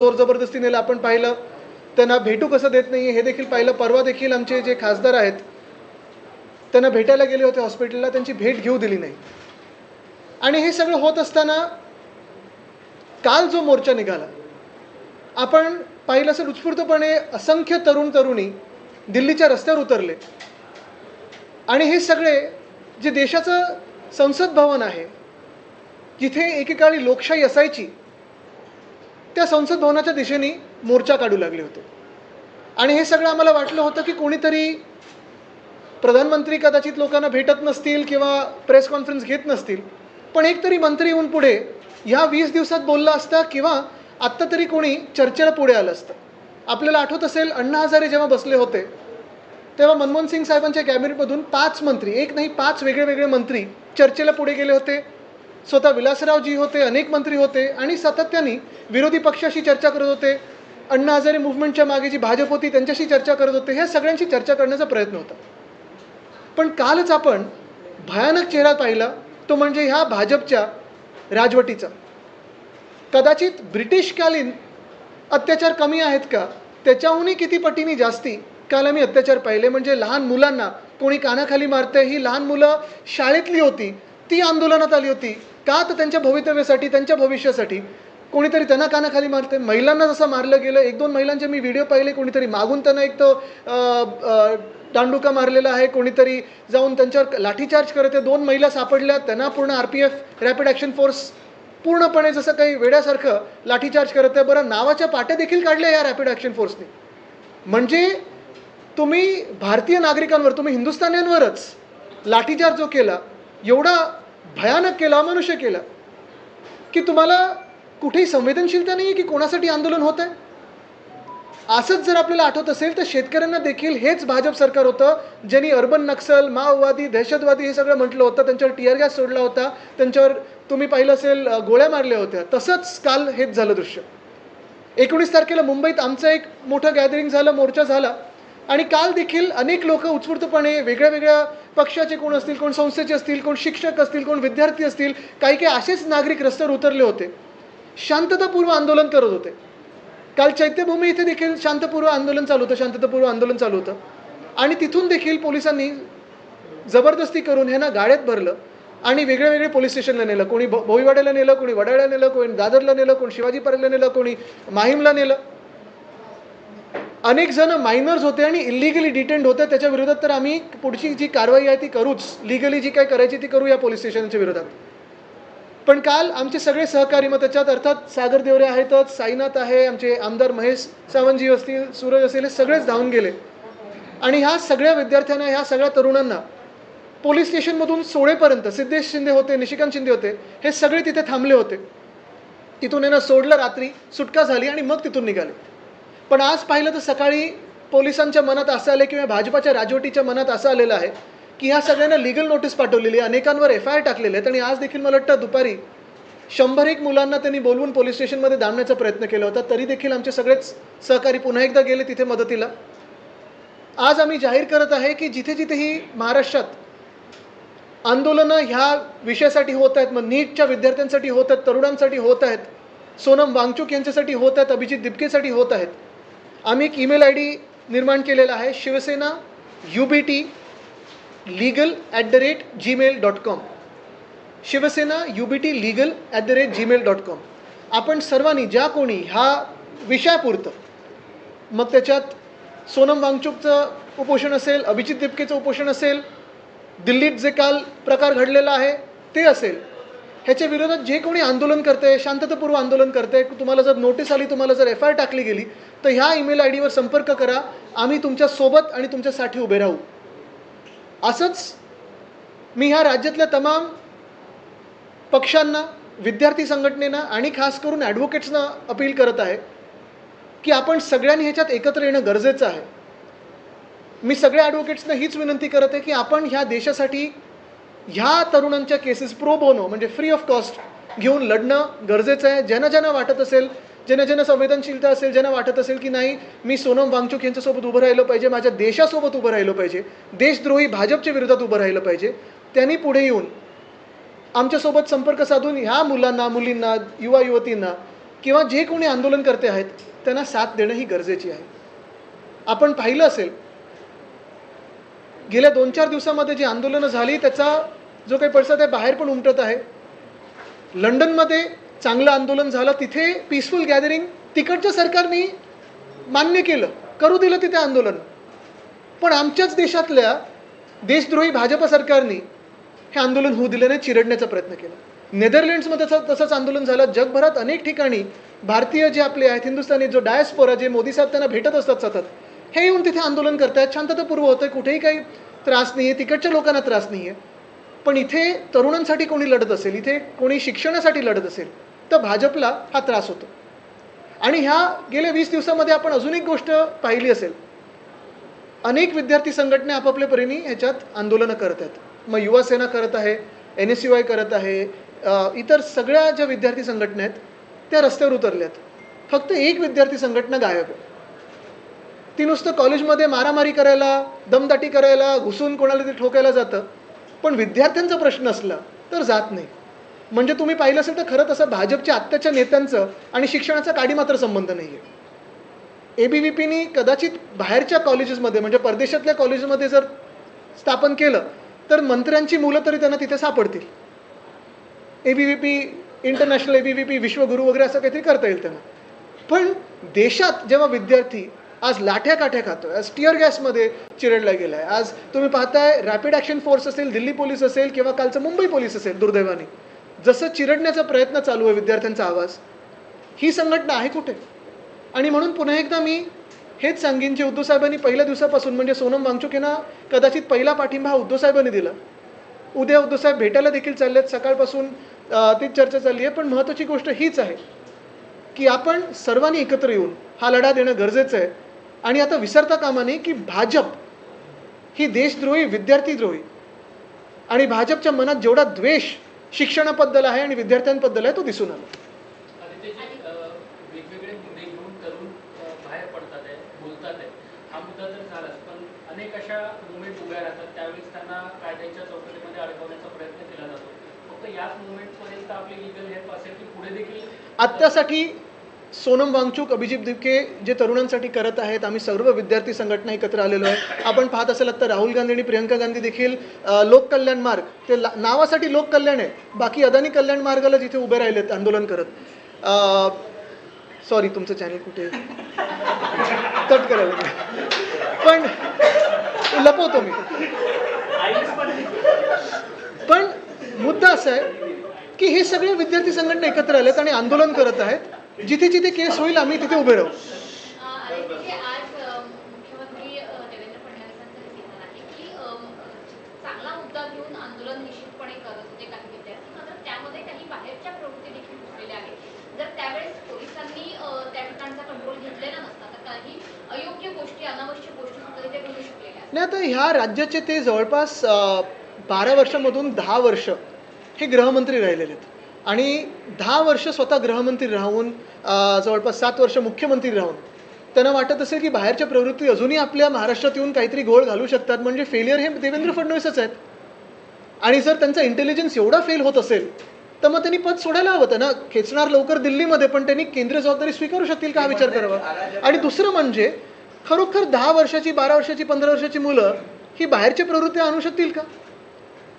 जोर जबरदस्तीने आपण पाहिलं, त्यांना भेटू कसं देत नाही हे देखील पाहिलं. परवा देखील आमचे जे खासदार आहेत त्यांना भेटायला गेले होते हॉस्पिटलला, त्यांची भेट घेऊ दिली नाही. आणि हे सगळं होत असताना काल जो मोर्चा निघाला, आपण पाहिलं असेल उत्स्फूर्तपणे असंख्य तरुण तरुणी दिल्लीच्या रस्त्यावर उतरले आणि हे सगळे जे देशाचं संसद भवन आहे, जिथे एकेकाळी लोकशाही असायची, त्या संसद भवनाच्या दिशेने मोर्चा काढू लागले होते. आणि हे सगळं आम्हाला वाटलं होतं की कोणीतरी प्रधानमंत्री कदाचित लोकांना भेटत नसतील किंवा प्रेस कॉन्फरन्स घेत नसतील, पण एक तरी मंत्री येऊन पुढे ह्या 20 दिवसात बोलला असता किंवा आत्ता तरी कोणी चर्चेला पुढे आलं असतं. आपल्याला आठवत असेल अण्णा हजारे जेव्हा बसले होते तेव्हा मनमोहन सिंग साहेबांच्या कॅबिनेटमधून 5 मंत्री, एक नाही 5 वेगळे वेगळे मंत्री चर्चेला पुढे गेले होते. स्वतः विलासरावजी होते, अनेक मंत्री होते आणि सातत्याने विरोधी पक्षाशी चर्चा करत होते. अण्णा हजारे मूव्हमेंटच्या मागे जी भाजप होती त्यांच्याशी चर्चा करत होते. ह्या सगळ्यांशी चर्चा करण्याचा प्रयत्न होता. पण कालच आपण भयानक चेहरा पाहिला, तो म्हणजे ह्या भाजपच्या राजवटीचा. कदाचित ब्रिटिशकालीन अत्याचार कमी आहेत का, त्याच्याहूनही किती पटीने जास्ती काल आम्ही अत्याचार पाहिले. म्हणजे लहान मुलांना कोणी कानाखाली मारतंय, ही लहान मुलं शाळेतली होती, ती आंदोलनात आली होती का, तर त्यांच्या भवितव्यासाठी, त्यांच्या भविष्यासाठी कोणीतरी त्यांना कानाखाली मारतंय. महिलांना जसं मारलं गेलं, 1-2 महिलांचे मी व्हिडिओ पाहिले, कोणीतरी मागून त्यांना एक तो दांडुका मारलेला आहे, कोणीतरी जाऊन त्यांच्यावर लाठीचार्ज करत आहे. 2 महिला सापडल्या, त्यांना पूर्ण RPF रॅपिड ॲक्शन फोर्स पूर्णपणे जसं काही वेड्यासारखं लाठीचार्ज करत आहे. बरं, नावाच्या पाट्या देखील काढल्या या रॅपिड ॲक्शन फोर्सने. म्हणजे तुम्ही भारतीय नागरिकांवर, तुम्ही हिंदुस्थान्यांवरच लाठीचार्ज जो केला, एवढा भयानक केला, अमानुष्य केला की तुम्हाला कुठेही संवेदनशीलता नाही आहे की कोणासाठी आंदोलन होत आहे. असंच जर आपल्याला आठवत असेल तर शेतकऱ्यांना देखील हेच भाजप सरकार होतं ज्यांनी अर्बन नक्सल, माओवादी, दहशतवादी हे सगळं म्हटलं होतं. त्यांच्यावर टीअर गॅस सोडला होता, त्यांच्यावर तुम्ही पाहिलं असेल गोळ्या मारल्या होत्या. तसंच काल हेच झालं दृश्य. 19 तारखेला मुंबईत आमचं एक मोठं गॅदरिंग झालं, मोर्चा झाला आणि काल देखील अनेक लोक उत्स्फूर्तपणे वेगळ्या वेगळ्या पक्षाचे कोण असतील, कोण संस्थेचे असतील, कोण शिक्षक असतील, कोण विद्यार्थी असतील, काही काही असेच नागरिक रस्त्यावर उतरले होते, शांततापूर्व आंदोलन करत होते. काल चैत्यभूमी इथे देखील शांतपूर्व आंदोलन चालू होतं, शांततापूर्व आंदोलन चालू होतं आणि तिथून देखील पोलिसांनी जबरदस्ती करून ह्यांना गाड्यात भरलं आणि वेगळे वेगळे पोलीस स्टेशनला नेलं. कोणी भोईवाड्याला नेलं, कोणी वडाळ्याला नेलं, कोणी दादरला नेलं, कोणी शिवाजी पार्कला नेलं, कोणी माहीमला नेलं. अनेक जण मायनर्स होते आणि इलिगली डिटेंड होते. त्याच्या विरोधात तर आम्ही पुढची जी कारवाई आहे ती करूच, लिगली जी काय करायची ती करू या पोलीस स्टेशनच्या विरोधात. पण काल आमचे सगळे सहकारी, मग त्याच्यात अर्थात सागर देवरे आहेतच, साईनाथ आहे, आमचे आमदार महेश सावंतजी असतील, सूरज असेल, हे सगळेच धावून गेले आणि ह्या सगळ्या विद्यार्थ्यांना, ह्या सगळ्या तरुणांना पोलीस स्टेशनमधून सोडेपर्यंत सिद्धेश शिंदे होते, निशिकांत शिंदे होते, हे सगळे तिथे थांबले होते. तिथून यांना सोडलं, रात्री सुटका झाली आणि मग तिथून निघाले. पण आज पाहिलं तर सकाळी पोलिसांच्या मनात असं आलं किंवा भाजपाच्या राजवटीच्या मनात असं आलेलं आहे की ह्या सगळ्यांना लिगल नोटीस पाठवलेली आहे, अनेकांवर FIR टाकलेले आहेत. आणि आज देखील मला वाटतं दुपारी 100-1 मुलांना त्यांनी बोलवून पोलीस स्टेशनमध्ये दाबण्याचा प्रयत्न केला होता. तरी देखील आमचे सगळेच सहकारी पुन्हा एकदा गेले तिथे मदतीला. आज आम्ही जाहीर करत आहे की जिथे जिथेही महाराष्ट्रात आंदोलनं ह्या विषयासाठी होत आहेत, मग नीटच्या विद्यार्थ्यांसाठी होत आहेत, तरुणांसाठी होत आहेत, सोनम वांगचुक यांच्यासाठी होत आहेत, अभिजित दिपकेसाठी होत आहेत, आम्ही एक ईमेल ID निर्माण केलेला आहे, Shiv Sena UBT legal@gmail.com. Shiv Sena UBT legal@gmail.com. आपण सर्वांनी, ज्या कोणी ह्या विषयापुरतं, मग त्याच्यात सोनम वांगचुकचं उपोषण असेल, अभिजित दिपकेचं उपोषण असेल, दिल्लीत जे काल प्रकार घडलेला आहे ते असेल, ह्याच्या विरोधात जे कोणी आंदोलन करते, शांततापूर्व आंदोलन करते, तुम्हाला जर नोटीस आली, तुम्हाला जर FIR टाकली गेली, तर ह्या ईमेल ID वर संपर्क करा. आम्ही तुमच्यासोबत आणि तुमच्यासाठी उभे राहू. असंच मी ह्या राज्यातल्या तमाम पक्षांना, विद्यार्थी संघटनेना आणि खास करून ॲडव्होकेट्सना अपील करत आहे की आपण सगळ्यांनी ह्याच्यात एकत्र येणं गरजेचं आहे. मी सगळ्या ॲडव्होकेट्सना हीच विनंती करत आहे की आपण ह्या देशासाठी ह्या तरुणांच्या केसेस प्रो बोनो म्हणजे फ्री ऑफ कॉस्ट घेऊन लढणं गरजेचं आहे. ज्यांना ज्यांना वाटत असेल, ज्यांना ज्यांना संवेदनशीलता असेल, ज्यांना वाटत असेल की नाही मी सोनम वांगचुक यांच्यासोबत उभं राहिलं पाहिजे, माझ्या देशासोबत उभं राहिलं पाहिजे, देशद्रोही भाजपच्या विरोधात उभं राहिलं पाहिजे, त्यांनी पुढे येऊन आमच्यासोबत संपर्क साधून ह्या मुलांना, मुलींना, युवा युवतींना किंवा जे कोणी आंदोलनकर्ते आहेत त्यांना साथ देणं ही गरजेची आहे. आपण पाहिलं असेल गेल्या 2-4 दिवसामध्ये जी आंदोलनं झाली त्याचा जो काही पडसाद आहे बाहेर पण उमटत आहे. लंडनमध्ये चांगलं आंदोलन झालं, तिथे पीसफुल गॅदरिंग तिकडच्या सरकारने मान्य केलं, करू दिलं तिथे आंदोलन. पण आमच्याच देशातल्या देशद्रोही भाजप सरकारने हे आंदोलन होऊ दिलं नाही, चिरडण्याचा प्रयत्न केला. नेदरलँड्समध्ये तसंच आंदोलन झालं. जगभरात अनेक ठिकाणी भारतीय जे आपले आहेत, हिंदुस्थानी जो डायस्पोरा, जे मोदी साहेब त्यांना भेटत असतात सतत, हे येऊन तिथे आंदोलन करतायत. शांततापूर्व होतं, कुठेही काही त्रास नाही आहे, तिकडच्या लोकांना त्रास नाही आहे. पण इथे तरुणांसाठी कोणी लढत असेल, इथे कोणी शिक्षणासाठी लढत असेल, तर भाजपला हा त्रास होतो. आणि ह्या गेल्या 20 दिवसामध्ये आपण अजून एक गोष्ट पाहिली असेल, अनेक विद्यार्थी संघटना आपापल्या परीने ह्याच्यात आंदोलनं करत आहेत. मग युवा सेना करत आहे, NSUI करत आहे, इतर सगळ्या ज्या विद्यार्थी संघटना आहेत त्या रस्त्यावर उतरल्यात. फक्त एक विद्यार्थी संघटना गायब आहे. ती नुसतं कॉलेजमध्ये मारामारी करायला, दमदाटी करायला, घुसून कोणाला ते ठोकायला जातं, पण विद्यार्थ्यांचा प्रश्न असला तर जात नाही. म्हणजे तुम्ही पाहिलं असेल तर खरं तसं भाजपच्या आत्ताच्या नेत्यांचं आणि शिक्षणाचा काडी मात्र संबंध नाही आहे. ABVPनी कदाचित बाहेरच्या कॉलेजेसमध्ये म्हणजे परदेशातल्या कॉलेजमध्ये जर स्थापन केलं तर मंत्र्यांची मुलं तरी त्यांना तिथे सापडतील. ABVP, इंटरनॅशनल ABVP, विश्वगुरू वगैरे असं काहीतरी करता येईल त्यांना. पण देशात जेव्हा विद्यार्थी आज लाठ्या काठ्या खातोय, आज टिअर गॅसमध्ये चिरडला गेला आहे, आज तुम्ही पाहताय रॅपिड ॲक्शन फोर्स असेल, दिल्ली पोलीस असेल किंवा कालचं मुंबई पोलीस असेल, दुर्दैवाने जसं चिरडण्याचा प्रयत्न चालू आहे विद्यार्थ्यांचा आवाज, ही संघटना आहे कुठे? आणि म्हणून पुन्हा एकदा मी हेच सांगेन, जे उद्धव साहेबांनी पहिल्या दिवसापासून म्हणजे सोनम वांगचुक यांना कदाचित पहिला पाठिंबा हा उद्धव साहेबांनी दिला. उद्या उद्धव साहेब भेटायला देखील चालले आहेत, सकाळपासून तीच चर्चा चालली आहे. पण महत्त्वाची गोष्ट हीच आहे की आपण सर्वांनी एकत्र येऊन हा लढा देणं गरजेचं आहे. आणि आता विसरता कामा नये की भाजप ही देशद्रोही, विद्यार्थीद्रोही, आणि भाजपच्या मनात जेवढा द्वेष शिक्षणाबद्दल आहे आणि विद्यार्थ्यांबद्दल आहे तो दिसून आला. वेगवेगळे मुद्दे घेऊन तरुण बाहेर पडतात आहे, बोलतात आहे. हा मुद्दा तर झालाच, पण अनेक अशा मुवमेंट उभ्या राहतात, त्यावेळेस त्यांना कायद्याच्या चौकटीमध्ये अडकवण्याचा प्रयत्न केला जातो. फक्त याच मुवमेंटपर्यंत आपली लिगल हेल्प असेल की पुढे देखील आत्तासाठी सोनम वांगचुक, अभिजित दिपके जे तरुणांसाठी करत आहेत, आम्ही सर्व विद्यार्थी संघटना एकत्र आलेलो आहे. आपण पाहत असाल आता राहुल गांधी आणि प्रियंका गांधी देखील लोककल्याण मार्ग, ते नावासाठी लोककल्याण आहे, बाकी अदानी कल्याण मार्गाला जिथे उभे राहिलेत आंदोलन करत. सॉरी, तुमचं चॅनल कुठे कट करायला पण लपवतो मी. पण मुद्दा असा आहे की हे सगळे विद्यार्थी संघटना एकत्र आलेत आणि आंदोलन करत आहेत. जिथे जिथे केस होईल आम्ही तिथे उभे राहू. आज मुख्यमंत्री देवेंद्र फडणवीसांचं हे म्हणणं आहे की चांगला मुद्दा घेऊन आंदोलन निश्चितपणे करत होते काही विद्यार्थी, मात्र त्यामध्ये काही बाहेरच्या प्रवृत्ती देखील घुसलेल्या आहेत. जर त्यावेळेस पोलिसांनी त्या ठिकाणचा कंट्रोल घेतलेला नसता तर काही अयोग्य गोष्टी, अनावश्यक गोष्टी सुद्धा तिथे घडू शकलेल्या. नाही, आता ह्या राज्याचे ते जवळपास 12 वर्षामधून 10 वर्ष हे गृहमंत्री राहिलेले आहेत. आणि 10 वर्ष स्वतः गृहमंत्री राहून, जवळपास 7 वर्ष मुख्यमंत्री राहून त्यांना वाटत असेल की बाहेरच्या प्रवृत्ती अजूनही आपल्या महाराष्ट्रात येऊन काहीतरी घोळ घालू शकतात. म्हणजे फेलियर हे देवेंद्र फडणवीसच आहेत. आणि जर त्यांचा इंटेलिजन्स एवढा फेल होत असेल तर मग त्यांनी पद सोडायला हवं. त्यांना खेचणार लवकर दिल्लीमध्ये, पण त्यांनी केंद्रीय जबाबदारी स्वीकारू शकतील का हा विचार करावा. आणि दुसरं म्हणजे खरोखर 10 वर्षाची, 12 वर्षाची, 15 वर्षाची मुलं ही बाहेरच्या प्रवृत्ती आणू शकतील का?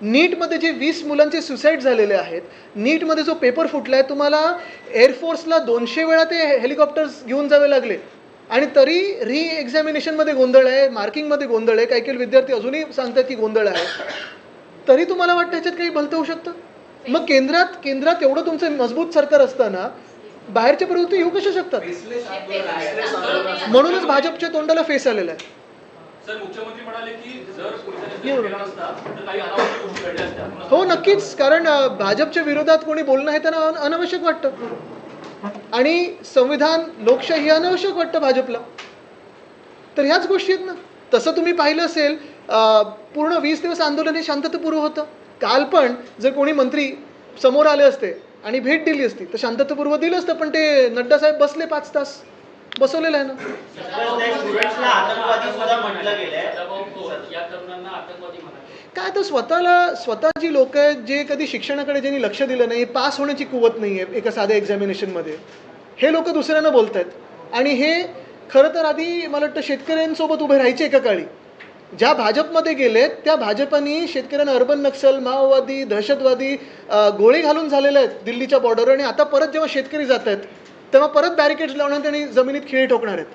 नीटमध्ये जे 20 मुलांचे सुसाईड झालेले आहेत, नीटमध्ये जो पेपर फुटला आहे, तुम्हाला एअरफोर्सला 200 वेळा ते हेलिकॉप्टर्स घेऊन जावे लागले आणि तरी री एक्झामिनेशनमध्ये गोंधळ आहे, मार्किंगमध्ये गोंधळ आहे, काही काही विद्यार्थी अजूनही सांगतात की गोंधळ आहे, तरी तुम्हाला वाटतं ह्याच्यात काही भलतं होऊ शकतं. मग केंद्रात एवढं तुमचं मजबूत सरकार असताना बाहेरच्या प्रवृत्ती येऊ कशा शकतात? म्हणूनच भाजपच्या तोंडाला फेस आलेला आहे. सर, मुख्यमंत्री म्हणाले की जर पोलिसांनी नसता तर काही अनावश्यक गोष्टी घडल्या असत्या. हो, नक्कीच. कारण भाजपच्या विरोधात कोणी बोलणं हे त्यांना अनावश्यक वाटतं आणि संविधान, लोकशाही अनावश्यक वाटतं भाजपला. तर ह्याच गोष्टी आहेत ना. तसं तुम्ही पाहिलं असेल, पूर्ण 20 दिवस आंदोलन हे शांततापूर्व होतं. काल पण जर कोणी मंत्री समोर आले असते आणि भेट दिली असती तर शांततापूर्व दिलं असतं. पण ते नड्डा साहेब बसले 5 तास, बसवलेलं आहे ना. काय तर स्वतः जी लोक आहेत जे कधी शिक्षणाकडे ज्यांनी लक्ष दिलं नाही, पास होण्याची कुवत नाही आहे एका साध्या एक्झामिनेशनमध्ये, हे लोक दुसऱ्यांना बोलत आहेत. आणि हे खरं तर आधी मला वाटतं शेतकऱ्यांसोबत उभे राहायचे एका काळी. ज्या भाजपमध्ये गेलेत त्या भाजपानी शेतकऱ्यांना अर्बन नक्सल, माओवादी, दहशतवादी गोळी घालून झालेले आहेत दिल्लीच्या बॉर्डरवर. आणि आता परत जेव्हा शेतकरी जात आहेत तेव्हा परत बॅरिकेड्स लावणार आणि जमिनीत खिळे ठोकणार आहेत.